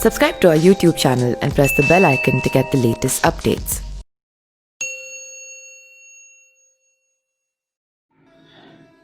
Subscribe to our YouTube channel and press the bell icon to get the latest updates.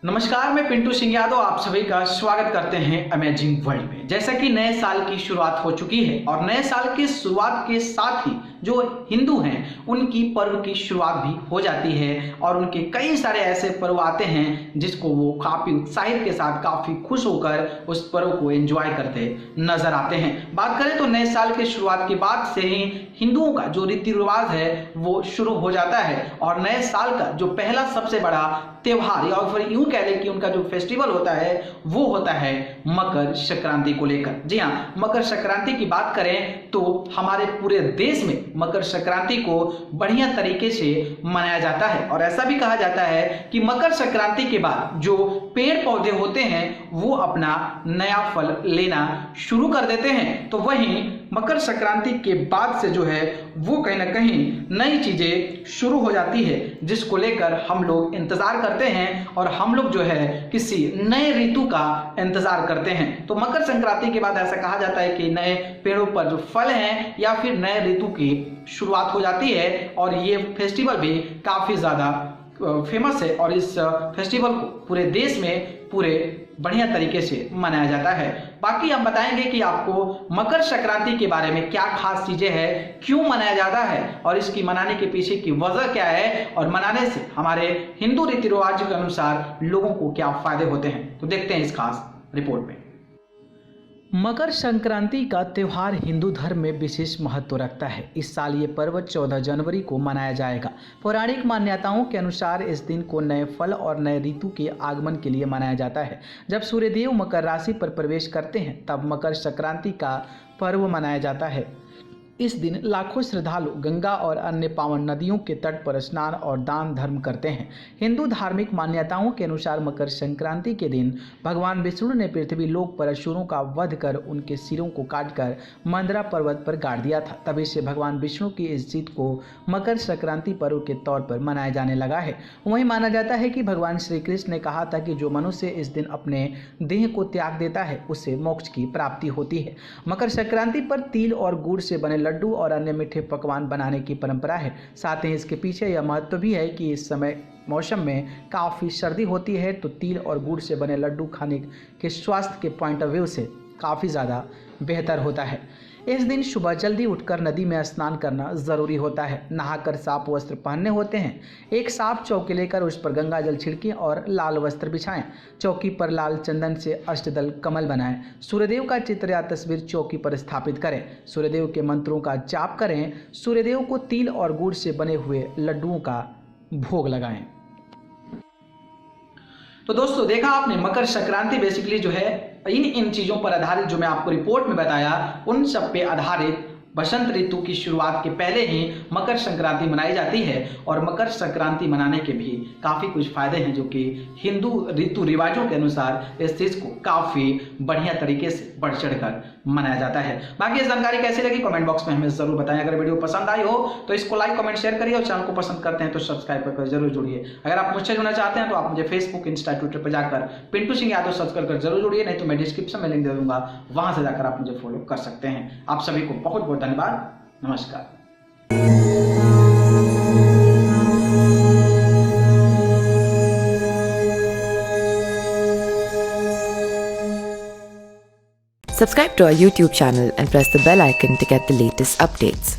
नमस्कार, मैं पिंटू सिंह यादव आप सभी का स्वागत करते हैं अमेजिंग वर्ल्ड में। जैसा कि नए साल की शुरुआत हो चुकी है और नए साल की शुरुआत के साथ ही जो हिंदू हैं उनकी पर्व की शुरुआत भी हो जाती है और उनके कई सारे ऐसे पर्व आते हैं जिसको वो काफी उत्साहित के साथ काफी खुश होकर उस पर्व को एंजॉय करते नजर आते हैं। बात करें तो नए साल के शुरुआत के बाद से ही हिंदुओं का जो रीति रिवाज है वो शुरू हो जाता है और नए साल का जो पहला सबसे बड़ा त्योहार या फिर यूं कह लें कि उनका जो फेस्टिवल होता है वो होता है मकर संक्रांति को लेकर। जी हाँ, मकर संक्रांति की बात करें तो हमारे पूरे देश में मकर संक्रांति को बढ़िया तरीके से मनाया जाता है और ऐसा भी कहा जाता है कि मकर संक्रांति के बाद जो पेड़ पौधे होते हैं वो अपना नया फल लेना शुरू कर देते हैं। तो वहीं मकर संक्रांति के बाद से जो है वो कहीं ना कहीं नई चीजें शुरू हो जाती है जिसको लेकर हम लोग इंतजार करते हैं और हम लोग जो है किसी नए ऋतु का इंतजार करते हैं। तो मकर संक्रांति के बाद ऐसा कहा जाता है कि नए पेड़ों पर जो फल हैं या फिर नए ऋतु की शुरुआत हो जाती है और ये फेस्टिवल भी काफी ज्यादा फेमस है और इस फेस्टिवल को पूरे देश में पूरे बढ़िया तरीके से मनाया जाता है। बाकी हम बताएंगे कि आपको मकर संक्रांति के बारे में क्या खास चीजें हैं, क्यों मनाया जाता है और इसकी मनाने के पीछे की वजह क्या है और मनाने से हमारे हिंदू रीति रिवाज के अनुसार लोगों को क्या फायदे होते हैं। तो देखते हैं इस खास रिपोर्ट में। मकर संक्रांति का त्यौहार हिंदू धर्म में विशेष महत्व रखता है। इस साल ये पर्व 14 जनवरी को मनाया जाएगा। पौराणिक मान्यताओं के अनुसार इस दिन को नए फल और नए ऋतु के आगमन के लिए मनाया जाता है। जब सूर्यदेव मकर राशि पर प्रवेश करते हैं तब मकर संक्रांति का पर्व मनाया जाता है। इस दिन लाखों श्रद्धालु गंगा और अन्य पावन नदियों के तट पर स्नान और दान धर्म करते हैं। हिंदू धार्मिक मान्यताओं के अनुसार मकर संक्रांति के दिन भगवान विष्णु ने पृथ्वी लोक पर असुरों का वध कर उनके सिरों को काटकर मंदरा पर्वत पर गाड़ दिया था। तभी से भगवान विष्णु की इस जीत को मकर संक्रांति पर्व के तौर पर मनाया जाने लगा है। वहीं माना जाता है कि भगवान श्री कृष्ण ने कहा था कि जो मनुष्य इस दिन अपने देह को त्याग देता है उसे मोक्ष की प्राप्ति होती है। मकर संक्रांति पर तिल और गुड़ से बने लड्डू और अन्य मीठे पकवान बनाने की परंपरा है। साथ ही इसके पीछे यह महत्व भी है कि इस समय मौसम में काफ़ी सर्दी होती है तो तिल और गुड़ से बने लड्डू खाने के स्वास्थ्य के पॉइंट ऑफ व्यू से काफ़ी ज़्यादा बेहतर होता है। इस दिन सुबह जल्दी उठकर नदी में स्नान करना ज़रूरी होता है। नहाकर साफ वस्त्र पहनने होते हैं। एक साफ चौकी लेकर उस पर गंगा जल छिड़कें और लाल वस्त्र बिछाएं। चौकी पर लाल चंदन से अष्टदल कमल बनाएं। सूर्यदेव का चित्र या तस्वीर चौकी पर स्थापित करें। सूर्यदेव के मंत्रों का जाप करें। सूर्यदेव को तिल और गुड़ से बने हुए लड्डुओं का भोग लगाएं। तो दोस्तों, देखा आपने, मकर संक्रांति बेसिकली जो है इन चीजों पर आधारित जो मैं आपको रिपोर्ट में बताया उन सब पे आधारित बसंत ऋतु की शुरुआत के पहले ही मकर संक्रांति मनाई जाती है और मकर संक्रांति मनाने के भी काफ़ी कुछ फायदे हैं जो कि हिंदू ऋतु रिवाजों के अनुसार इस चीज़ को काफ़ी बढ़िया तरीके से बढ़ चढ़कर मनाया जाता है। बाकी ये जानकारी कैसी लगी कमेंट बॉक्स में हमें ज़रूर बताएं। अगर वीडियो पसंद आई हो तो इसको लाइक कमेंट शेयर करिए और चैनल को पसंद करते हैं तो सब्सक्राइब करके जरूर जुड़िए। अगर आप मुझसे जुड़ना चाहते हैं तो आप मुझे फेसबुक, इंस्टा, ट्विटर पर जाकर पिंटू सिंह यादव सर्च कर जरूर जुड़िए, नहीं तो मैं डिस्क्रिप्शन में लिंक दे दूंगा, वहां से जाकर आप मुझे फॉलो कर सकते हैं। आप सभी को बहुत बहुत धन्यवाद। नमस्कार। Subscribe to our YouTube channel and press the bell icon to get the latest updates.